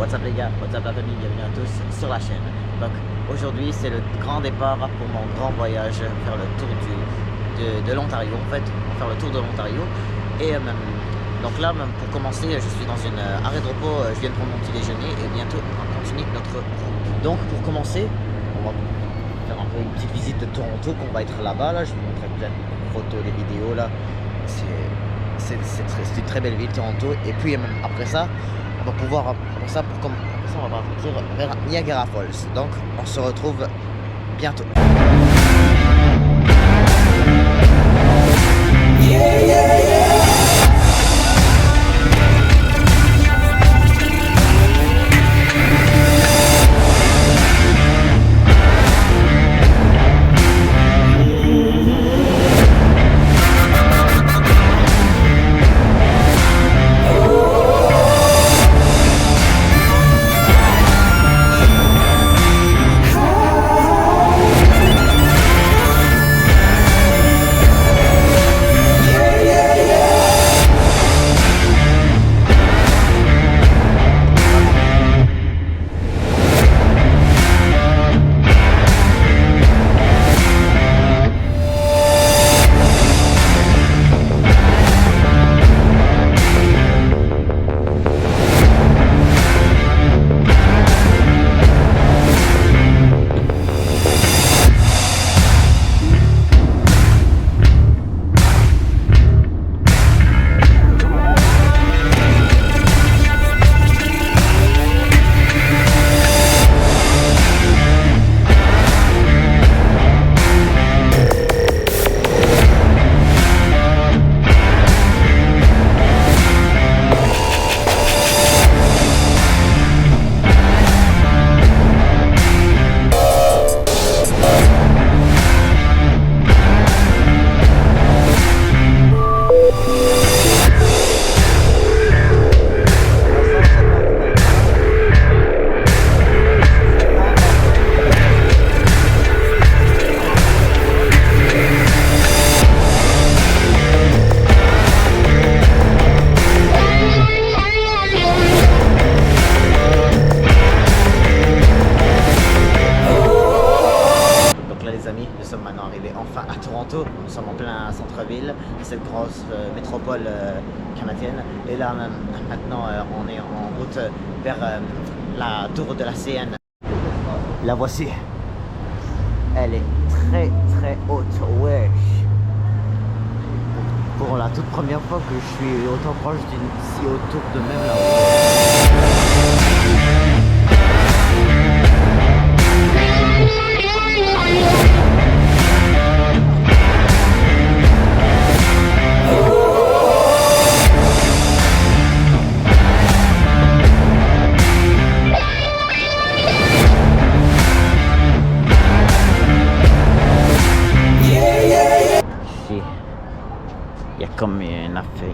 What's up les gars, what's up la famille, bienvenue à tous sur la chaîne. Donc aujourd'hui c'est le grand départ pour mon grand voyage, faire le tour de l'Ontario en fait, faire le tour de l'Ontario. Et donc là même pour commencer je suis dans une arrêt de repos, je viens de prendre mon petit déjeuner et bientôt on va continuer notre route. Donc pour commencer, on va faire un peu une petite visite de Toronto, qu'on va être là-bas, là je vais vous montrer plein de photos, des vidéos là. C'est une très belle ville Toronto et puis après ça on va pouvoir après ça on va partir vers Niagara Falls. Donc on se retrouve bientôt. Yeah, yeah, yeah. Nous sommes maintenant arrivés enfin à Toronto. Nous sommes en plein centre-ville, cette grosse métropole canadienne. Et là maintenant on est en route vers la tour de la CN. La voici. Elle est très haute. Wesh. Pour la toute première fois que je suis autant proche d'une si haute tour de même là-haut.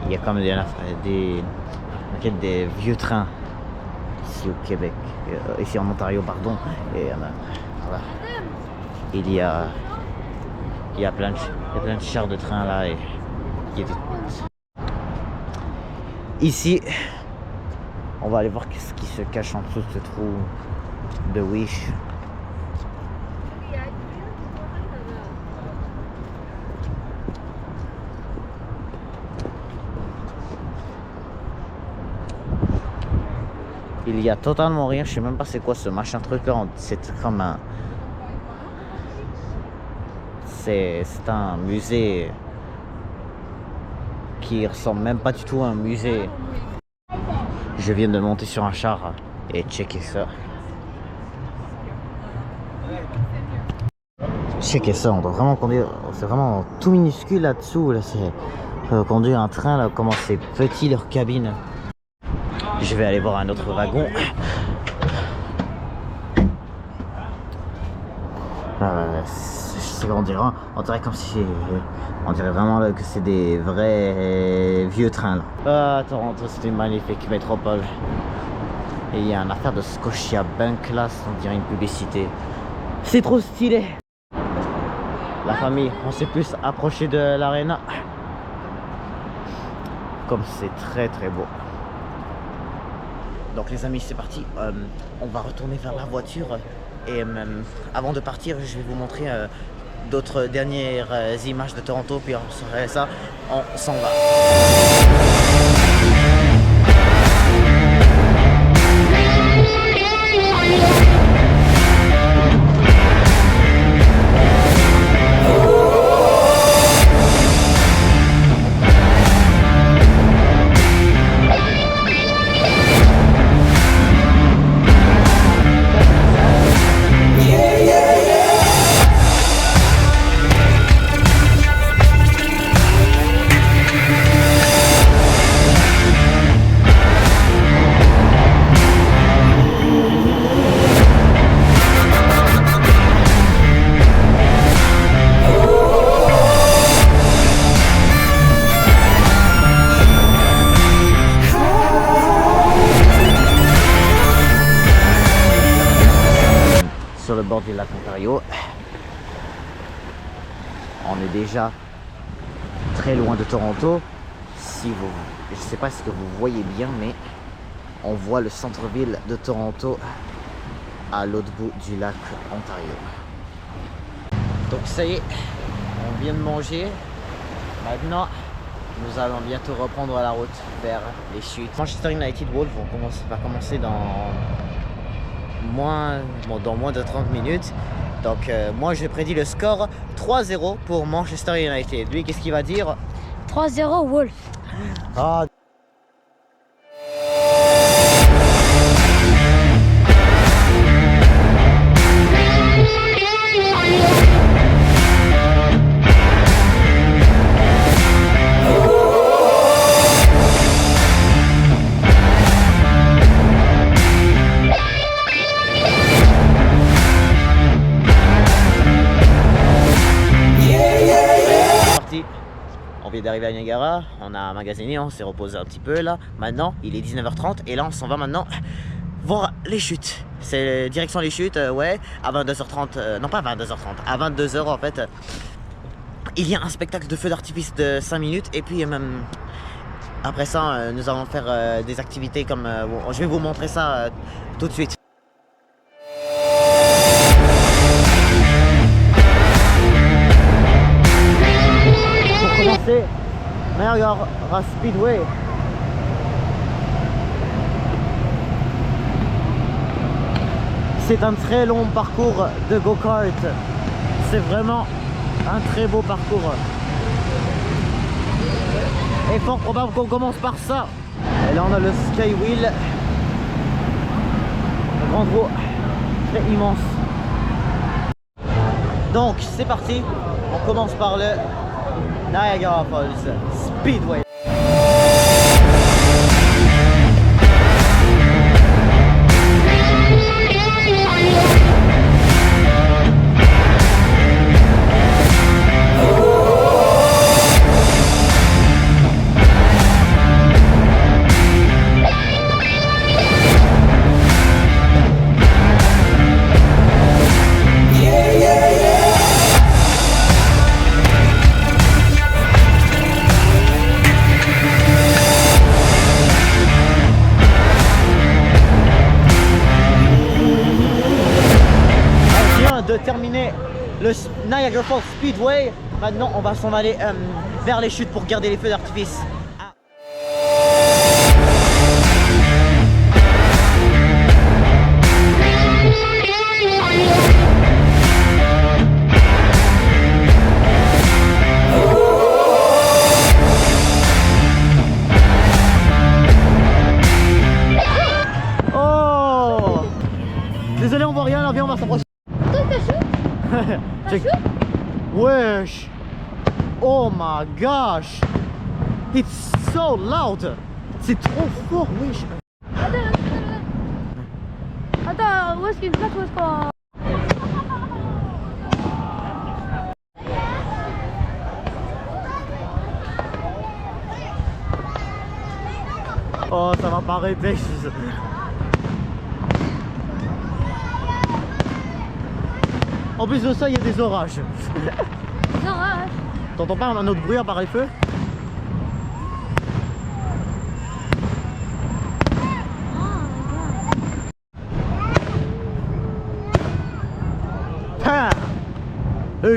Il y a comme des vieux trains ici au Québec, ici en Ontario pardon, et voilà. Il y a plein de chars de train là et ici on va aller voir qu'est-ce qui se cache en dessous de ce trou de Wish. Il y a totalement rien, je sais même pas c'est quoi ce machin truc là, c'est comme un... C'est un musée qui ressemble même pas du tout à un musée. Je viens de monter sur un char et checker ça. Checker ça, on doit vraiment conduire, c'est vraiment tout minuscule là-dessous, là, c'est conduire un train là, comment c'est petit leur cabine. Je vais aller voir un autre wagon. On dirait comme si... On dirait vraiment là, que c'est des vrais vieux trains. Là. Toronto, c'est une magnifique métropole. Et il y a une affaire de Scotiabank là, on dirait une publicité. C'est trop stylé. La famille, on s'est plus approché de l'aréna. Comme c'est très beau. Donc les amis, c'est parti. On va retourner vers la voiture. Et avant de partir, je vais vous montrer d'autres dernières images de Toronto. Puis on serait ça, on s'en va. Sur le bord du lac Ontario. On est déjà très loin de Toronto. Si vous, je ne sais pas si vous voyez bien, mais on voit le centre-ville de Toronto à l'autre bout du lac Ontario. Donc ça y est, on vient de manger. Maintenant, nous allons bientôt reprendre la route vers les chutes. Manchester United Wolves va commencer dans moins de 30 minutes. Donc moi je prédis le score 3-0 pour Manchester United. Lui, qu'est-ce qu'il va dire? 3-0 Wolf. Ah. On vient d'arriver à Niagara, on a magasiné, on s'est reposé un petit peu là. Maintenant, il est 19h30 et là on s'en va maintenant voir les chutes. C'est direction les chutes, ouais, à 22h30, non pas à 22h30, à 22h en fait. Il y a un spectacle de feu d'artifice de 5 minutes et puis même après ça, nous allons faire des activités comme, je vais vous montrer ça tout de suite. Niagara Speedway. C'est un très long parcours de go-kart. C'est vraiment un très beau parcours. Et fort probable qu'on commence par ça. Et là on a le Skywheel. Un grand gros, très immense. Donc c'est parti. On commence par le Niagara Falls Speedway. Terminer le Niagara Falls Speedway. Maintenant on va s'en aller vers les chutes pour garder les feux d'artifice. Oh, désolé, on voit rien, alors viens, on va s'approcher. Wesh! Oh my gosh! It's so loud! C'est trop fort, wesh! Attends, où est-ce qu'il y a une place où est-ce qu'on... Oh, ça va pas arrêter! En plus de ça, il y a des orages. Des orages. T'entends pas un autre bruit à part les feux? Oh, Non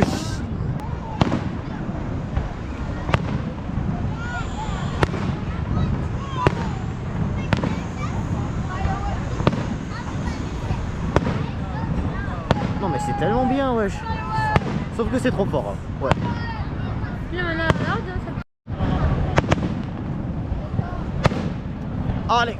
mais c'est tellement bien, wesh. Sauf que c'est trop fort, hein. Ouais. Allez.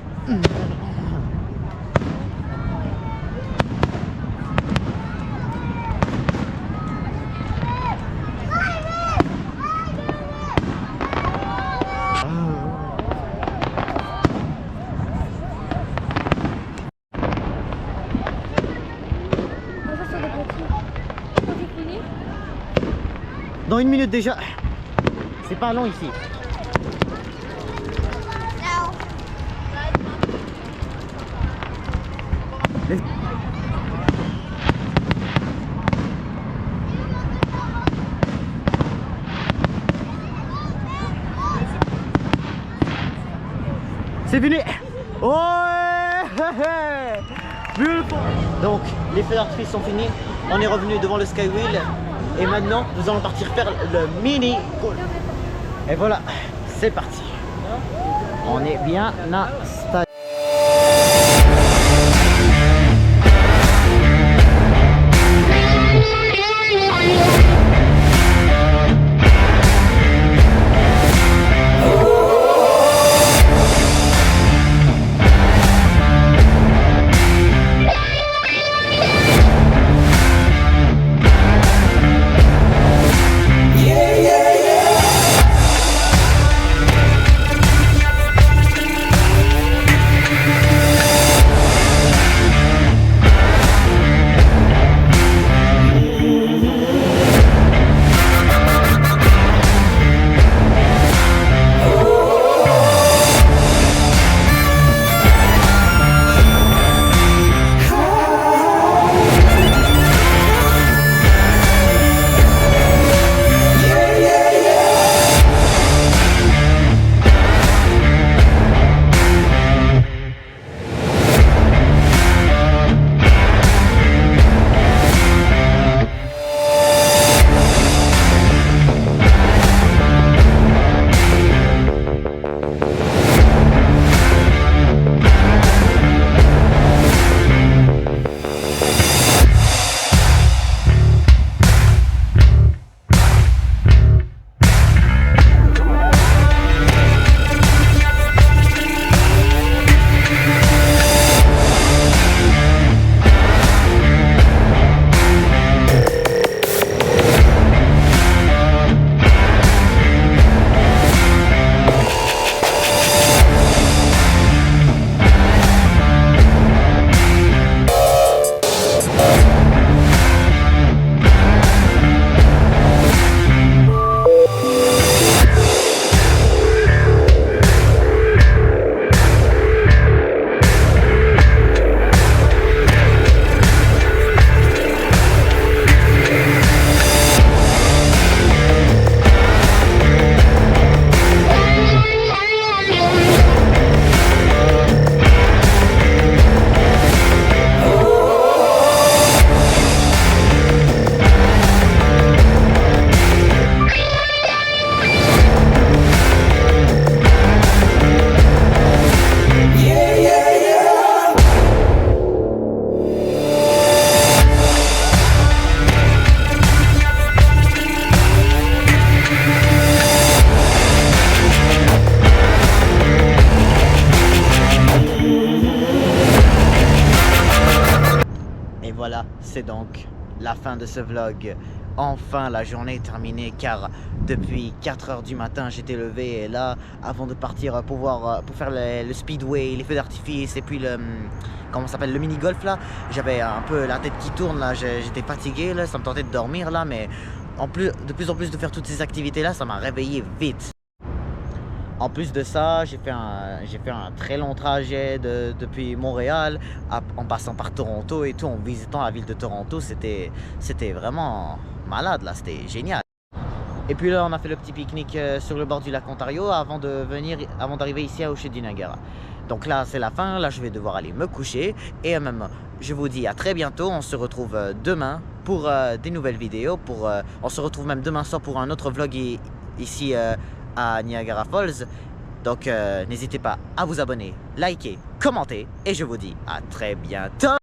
Dans 1 minute déjà. C'est pas long ici. C'est fini. Oh ouais. Beautiful. Donc les feux d'artifice sont finis. On est revenu devant le Skywheel. Et maintenant nous allons partir faire le mini golf. Et voilà, c'est parti. On est bien installé. Voilà, c'est donc la fin de ce vlog. Enfin la journée est terminée car depuis 4 h du matin j'étais levé et là avant de partir pour faire le speedway, les feux d'artifice et puis le comment ça s'appelle, le mini golf là, j'avais un peu la tête qui tourne là, j'étais fatigué là, ça me tentait de dormir là, mais de plus en plus de faire toutes ces activités là, ça m'a réveillé vite. En plus de ça, j'ai fait un très long trajet depuis Montréal, en passant par Toronto et tout, en visitant la ville de Toronto. C'était vraiment malade là, c'était génial. Et puis là, on a fait le petit pique-nique sur le bord du lac Ontario avant d'arriver ici à Hochelaga du Niagara. Donc là, c'est la fin, là je vais devoir aller me coucher. Et même, je vous dis à très bientôt, on se retrouve demain pour des nouvelles vidéos. On se retrouve même demain soir pour un autre vlog ici à Niagara Falls. Donc n'hésitez pas à vous abonner, liker, commenter et je vous dis à très bientôt.